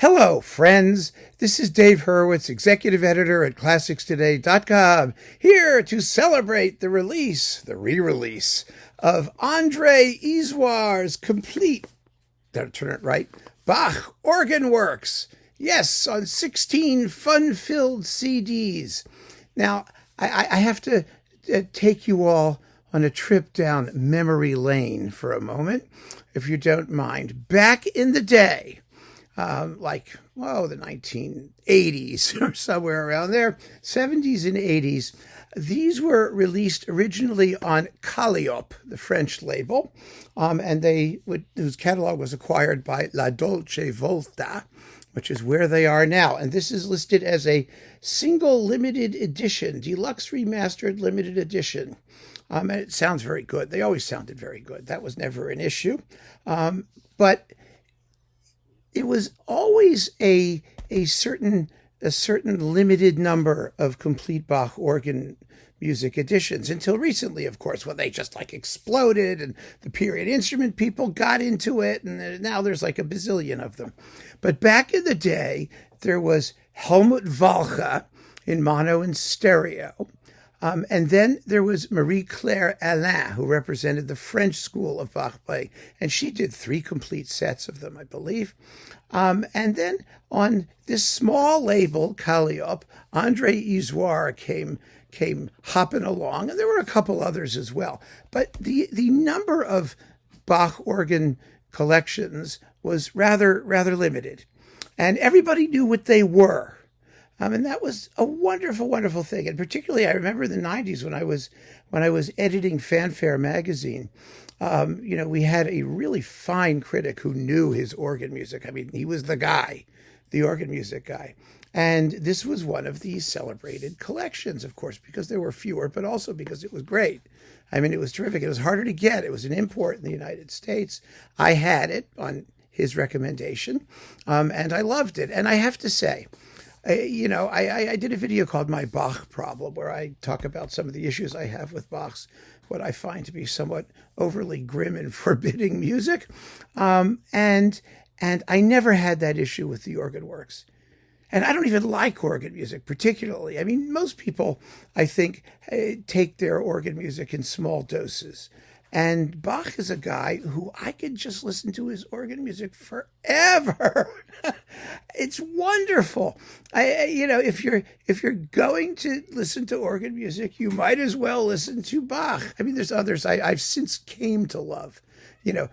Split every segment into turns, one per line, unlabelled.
Hello, friends. This is Dave Hurwitz, executive editor at ClassicsToday.com, here to celebrate the re-release of André Isoir's complete, don't turn it right, Bach organ works. Yes, on 16 fun-filled CDs. Now, I have to take you all on a trip down memory lane for a moment, if you don't mind. Back in the day, the 1980s or somewhere around there, 70s and 80s. These were released originally on Calliope, the French label, and whose catalog was acquired by La Dolce Volta, which is where they are now. And this is listed as a single limited edition, deluxe remastered limited edition. And it sounds very good. They always sounded very good. That was never an issue. But it was always a certain limited number of complete Bach organ music editions until recently, of course, when they just exploded and the period instrument people got into it, and now there's a bazillion of them. But back in the day, there was Helmut Volta in mono and stereo. And then there was Marie-Claire Alain, who represented the French school of Bach playing, and she did 3 complete sets of them, I believe. And then on this small label, Calliope, André Isoir came hopping along, and there were a couple others as well. But the number of Bach organ collections was rather limited, and everybody knew what they were. And that was a wonderful, wonderful thing. And particularly, I remember in the 90s when I was editing Fanfare magazine. We had a really fine critic who knew his organ music. I mean, he was the organ music guy. And this was one of these celebrated collections, of course, because there were fewer, but also because it was great. I mean, it was terrific. It was harder to get. It was an import in the United States. I had it on his recommendation, and I loved it. And I have to say, I did a video called My Bach Problem, where I talk about some of the issues I have with Bach's, what I find to be somewhat overly grim and forbidding music. And I never had that issue with the organ works. And I don't even like organ music particularly. I mean, most people, I think, take their organ music in small doses. And Bach is a guy who I could just listen to his organ music forever. It's wonderful. If you're going to listen to organ music, you might as well listen to Bach. I mean, there's others I've since came to love.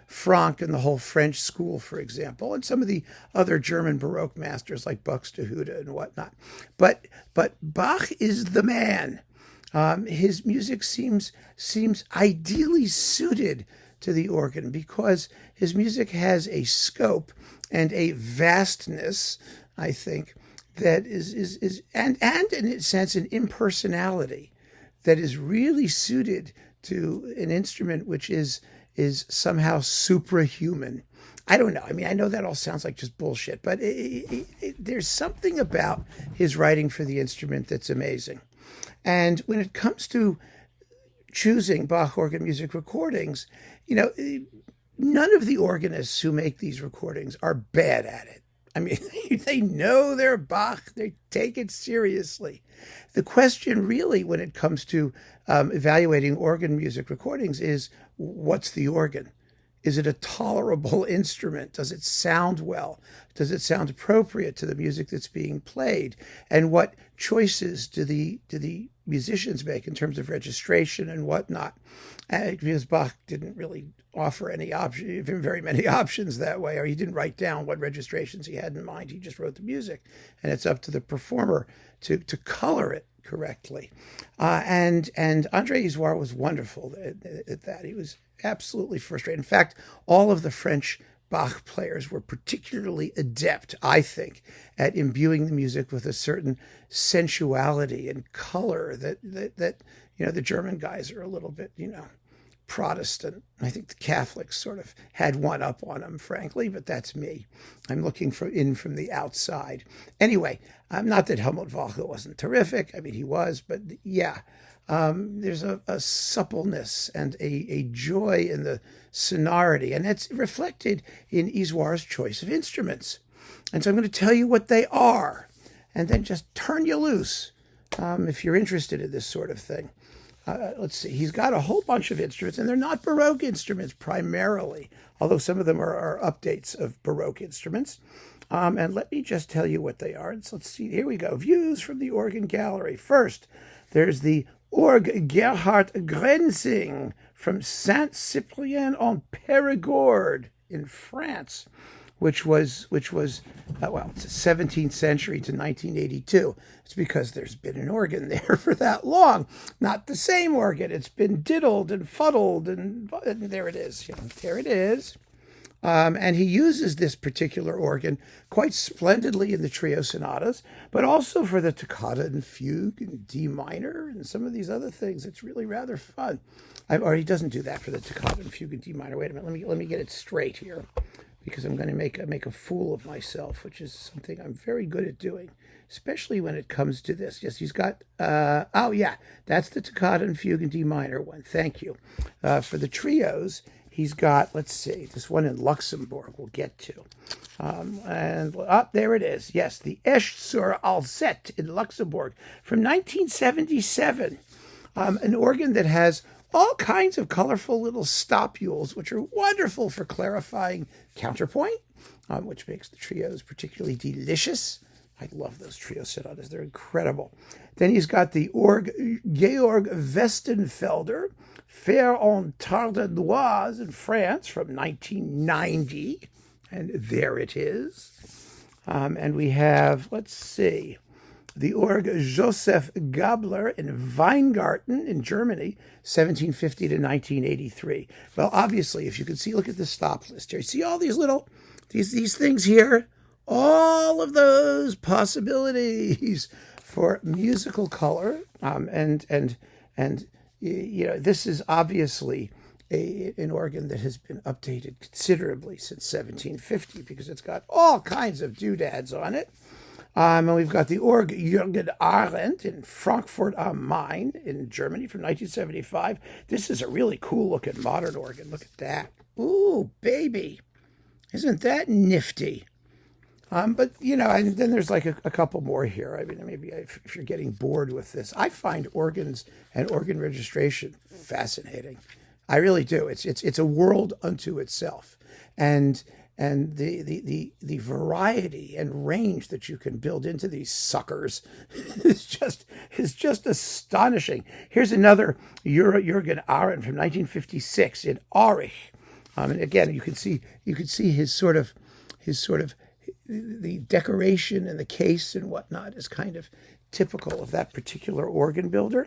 Franck and the whole French school, for example, and some of the other German Baroque masters like Buxtehude and whatnot. But Bach is the man. His music seems ideally suited to the organ because his music has a scope and a vastness, I think, that is and in a sense an impersonality that is really suited to an instrument which is somehow suprahuman. I don't know. I mean, I know that all sounds like just bullshit, but there's something about his writing for the instrument that's amazing. And when it comes to choosing Bach organ music recordings, none of the organists who make these recordings are bad at it. I mean, they know their Bach. They take it seriously. The question really when it comes to evaluating organ music recordings is, what's the organ? Is it a tolerable instrument? Does it sound well? Does it sound appropriate to the music that's being played? And what choices do the musicians make in terms of registration and whatnot? Because Bach didn't really offer very many options that way, or he didn't write down what registrations he had in mind. He just wrote the music, and it's up to the performer to color it correctly. And André Isoir was wonderful at that. He was absolutely first rate. In fact, all of the French Bach players were particularly adept, I think, at imbuing the music with a certain sensuality and color that the German guys are a little bit, Protestant. I think the Catholics sort of had one up on them, frankly, but that's me. I'm looking from the outside. Anyway, not that Helmut Volta wasn't terrific. I mean, he was, but yeah. There's a suppleness and a joy in the sonority, and that's reflected in Isoir's choice of instruments. And so I'm going to tell you what they are, and then just turn you loose if you're interested in this sort of thing. Let's see, he's got a whole bunch of instruments, and they're not Baroque instruments primarily, although some of them are updates of Baroque instruments. And let me just tell you what they are. So let's see, here we go. Views from the organ gallery. First, there's the Orgue Gerhard Grenzing from Saint-Cyprien en Périgord in France, which was it's a 17th century to 1982. It's because there's been an organ there for that long. Not the same organ. It's been diddled and fuddled, and there it is. There it is. And he uses this particular organ quite splendidly in the trio sonatas, but also for the toccata and fugue in D minor and some of these other things. It's really rather fun. Or he doesn't do that for the toccata and fugue in D minor. Wait a minute. Let me get it straight here, because I'm going to make a fool of myself, which is something I'm very good at doing, especially when it comes to this. Yes, he's got, that's the toccata and fugue in D minor one. Thank you. For the trios, he's got, let's see, this one in Luxembourg we'll get to. There it is. Yes, the Esch sur Alzette in Luxembourg from 1977. An organ that has all kinds of colorful little stopules, which are wonderful for clarifying counterpoint, which makes the trios particularly delicious. I love those trio sonatas. They're incredible. Then he's got the Georg Westenfelder, Faire en Tardenoise in France from 1990. And there it is. And we have, let's see, the Org Joseph Gabler in Weingarten in Germany, 1750 to 1983. Well, obviously, if you can see, look at the stop list here. You see all these little, these things here? All of those possibilities for musical color. And you know, this is obviously an organ that has been updated considerably since 1750, because it's got all kinds of doodads on it. And we've got the Org Jürgen Arendt in Frankfurt am Main in Germany from 1975. This is a really cool-looking modern organ. Look at that. Ooh, baby. Isn't that nifty? But, you know, and then there's like a couple more here. I mean, maybe if you're getting bored with this. I find organs and organ registration fascinating. I really do. It's a world unto itself. And the variety and range that you can build into these suckers is just astonishing. Here's another Jürgen Arendt from 1956 in Aurich. And again, you can see his sort of the decoration and the case and whatnot is kind of typical of that particular organ builder,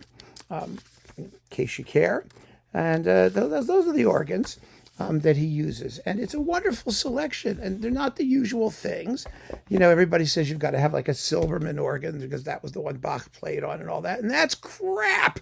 in case you care. And those are the organs that he uses. And it's a wonderful selection, and they're not the usual things. You know, everybody says you've got to have like a Silberman organ because that was the one Bach played on and all that. And that's crap.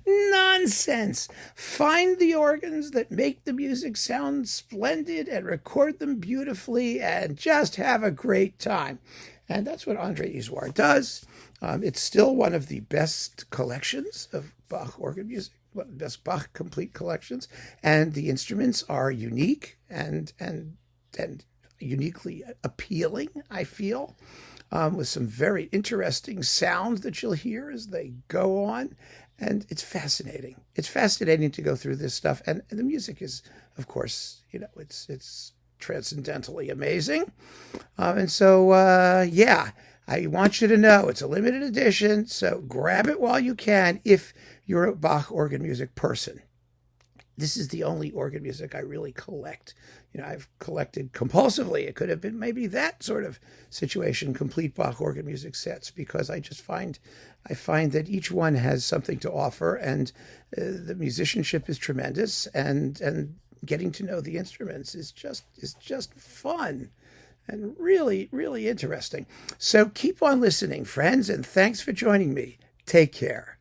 Nonsense. Find the organs that make the music sound splendid and record them beautifully and just have a great time. And that's what André Isoir does. It's still one of the best collections of Bach organ music. One of the best Bach complete collections, and the instruments are unique and uniquely appealing, I feel, with some very interesting sounds that you'll hear as they go on, and it's fascinating. It's fascinating to go through this stuff, and the music is, of course, you know, it's transcendentally amazing, and so I want you to know it's a limited edition, so grab it while you can if you're a Bach organ music person. This is the only organ music I really collect. You know, I've collected compulsively. It could have been maybe that sort of situation, complete Bach organ music sets, because I find that each one has something to offer, and the musicianship is tremendous, and getting to know the instruments is just fun. And really, really interesting. So keep on listening, friends, and thanks for joining me. Take care.